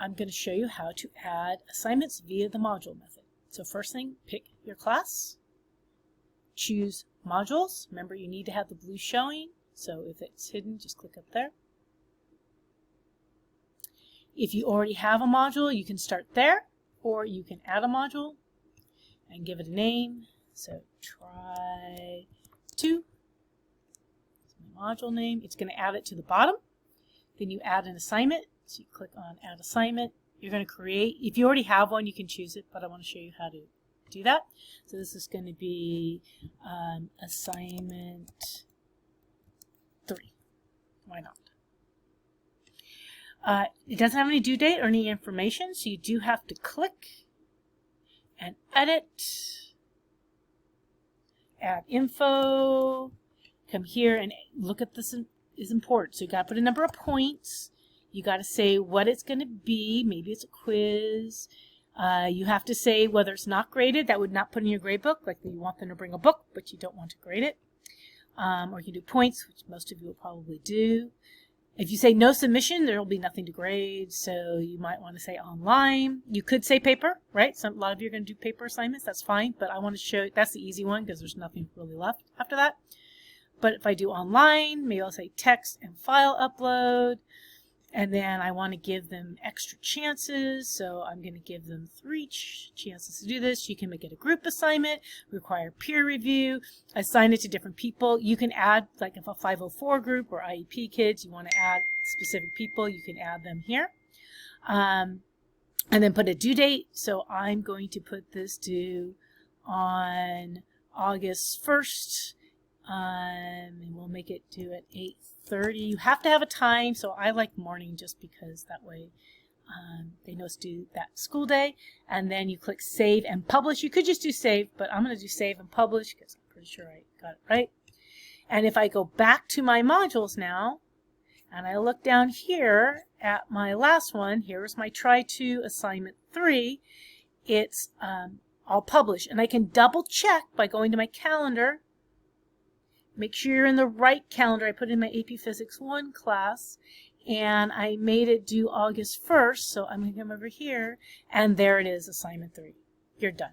I'm going to show you how to add assignments via the module method. So first thing, pick your class, choose modules. Remember, you need to have the blue showing, so if it's hidden, just click up there. If you already have a module, you can start there, or you can add a module and give it a name. So try 2. That's my module name. It's going to add it to the bottom. Then you add an assignment. So you click on Add Assignment. You're going to create, if you already have one, you can choose it, but I want to show you how to do that. So this is going to be Assignment 3. Why not? It doesn't have any due date or any information, so you do have to click and edit, add info, come here and look at this is important. So you got to put a number of points. You got to say what it's going to be. Maybe it's a quiz. You have to say whether it's not graded. That would not put in your grade book. Like you want them to bring a book, but you don't want to grade it. Or you can do points, which most of you will probably do. If you say no submission, there will be nothing to grade. So you might want to say online. You could say paper, right? A lot of you are going to do paper assignments. That's fine. But I want to show you, that's the easy one because there's nothing really left after that. But if I do online, maybe I'll say text and file upload. And then I want to give them extra chances, so I'm going to give them 3 chances to do this. You can make it a group assignment, require peer review, assign it to different people. You can add, like if a 504 group or IEP kids, you want to add specific people, you can add them here. And then put a due date. So I'm going to put this due on August 1st. And we'll make it due at 8:30. You have to have a time, so I like morning just because that way they know it's due that school day. And then you click Save and Publish. You could just do Save, but I'm going to do Save and Publish because I'm pretty sure I got it right. And if I go back to my modules now, and I look down here at my last one, here's my Try 2 Assignment 3. It's all published. And I can double check by going to my calendar. Make sure you're in the right calendar. I put in my AP Physics 1 class, and I made it due August 1st, so I'm going to come over here, and there it is, Assignment 3. You're done.